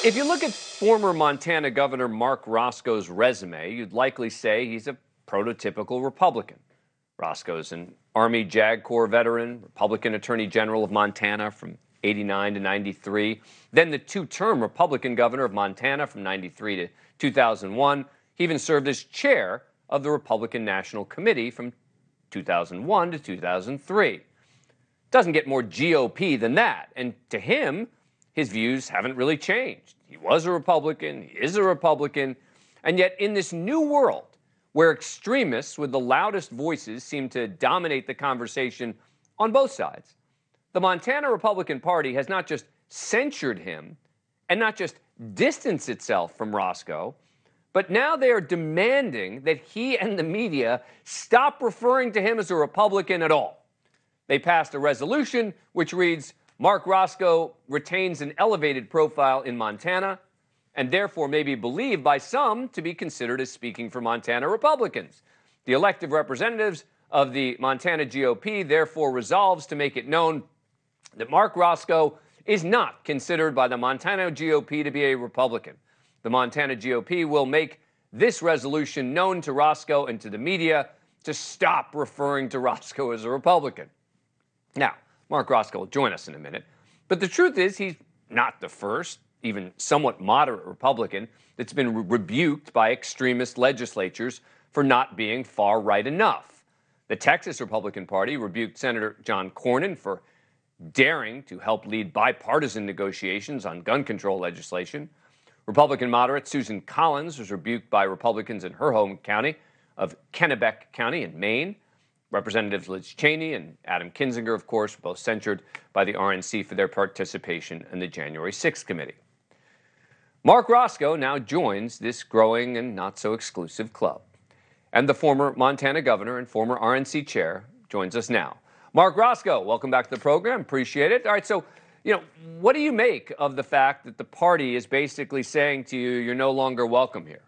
If you look at former Montana Governor Marc Racicot's resume, you'd likely say he's a prototypical Republican. Racicot's an Army JAG Corps veteran, Republican Attorney General of Montana from 89 to 93, then the two-term Republican governor of Montana from 93 to 2001. He even served as chair of the Republican National Committee from 2001 to 2003. Doesn't get more GOP than that, and to him, his views haven't really changed. He was a Republican, he is a Republican, and yet in this new world where extremists with the loudest voices seem to dominate the conversation on both sides, the Montana Republican Party has not just censured him and not just distanced itself from Racicot, but now they are demanding that he and the media stop referring to him as a Republican at all. They passed a resolution which reads, Marc Racicot retains an elevated profile in Montana and therefore may be believed by some to be considered as speaking for Montana Republicans. The elected representatives of the Montana GOP therefore resolves to make it known that Marc Racicot is not considered by the Montana GOP to be a Republican. The Montana GOP will make this resolution known to Racicot and to the media to stop referring to Racicot as a Republican. Now, Marc Racicot will join us in a minute, but the truth is he's not the first, even somewhat moderate Republican that's been rebuked by extremist legislatures for not being far right enough. The Texas Republican Party rebuked Senator John Cornyn for daring to help lead bipartisan negotiations on gun control legislation. Republican moderate Susan Collins was rebuked by Republicans in her home county of Kennebec County in Maine. Representatives Liz Cheney and Adam Kinzinger, of course, were both censured by the RNC for their participation in the January 6th committee. Marc Racicot now joins this growing and not so exclusive club. And the former Montana governor and former RNC chair joins us now. Marc Racicot, welcome back to the program. Appreciate it. All right, so, what do you make of the fact that the party is basically saying to you, you're no longer welcome here?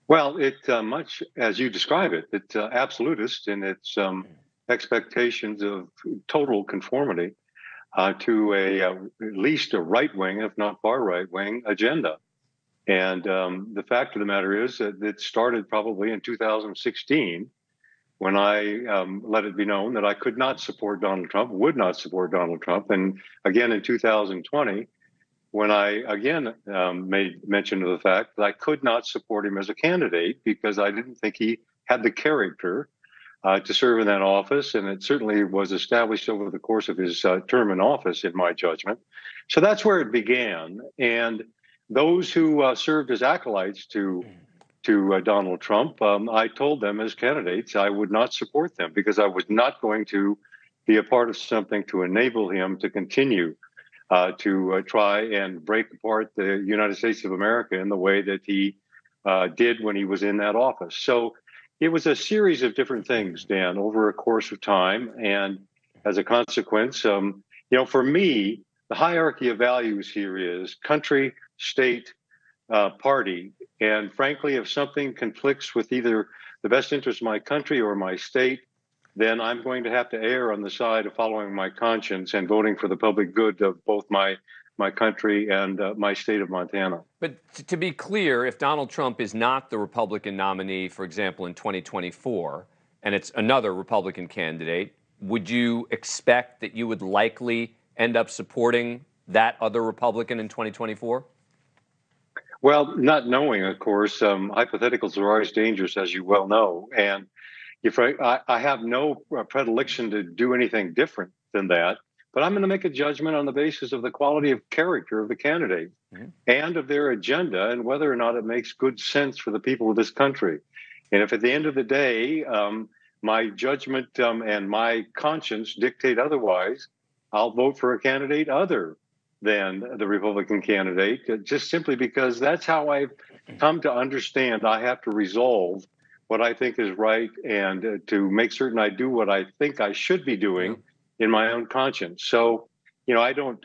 Well, much as you describe it, it's absolutist in its expectations of total conformity to at least a right-wing, if not far right-wing, agenda. And the fact of the matter is that it started probably in 2016 when I let it be known that I could not support Donald Trump, would not support Donald Trump. And again, in 2020, when I again made mention of the fact that I could not support him as a candidate because I didn't think he had the character to serve in that office. And it certainly was established over the course of his term in office, in my judgment. So that's where it began. And those who served as acolytes to Donald Trump, I told them as candidates I would not support them because I was not going to be a part of something to enable him to continue to try and break apart the United States of America in the way that he did when he was in that office. So it was a series of different things, Dan, over a course of time. And as a consequence, for me, the hierarchy of values here is country, state, party. And frankly, if something conflicts with either the best interest of my country or my state, then I'm going to have to err on the side of following my conscience and voting for the public good of both my country and my state of Montana. But to be clear, if Donald Trump is not the Republican nominee, for example, in 2024, and it's another Republican candidate, would you expect that you would likely end up supporting that other Republican in 2024? Well, not knowing, of course, hypotheticals are always dangerous, as you well know. And I have no predilection to do anything different than that, but I'm going to make a judgment on the basis of the quality of character of the candidate and of their agenda and whether or not it makes good sense for the people of this country. And if at the end of the day, my judgment and my conscience dictate otherwise, I'll vote for a candidate other than the Republican candidate, just simply because that's how I've come to understand I have to resolve what I think is right and to make certain I do what I think I should be doing in my own conscience. So, I don't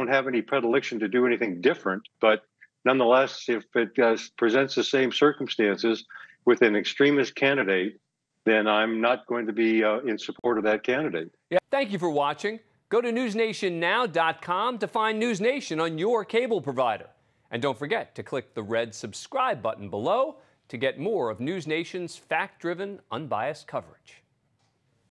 have any predilection to do anything different, but nonetheless, if it presents the same circumstances with an extremist candidate, then I'm not going to be in support of that candidate. Yeah, thank you for watching. Go to newsnationnow.com to find NewsNation on your cable provider. And don't forget to click the red subscribe button below to get more of NewsNation's fact-driven, unbiased coverage.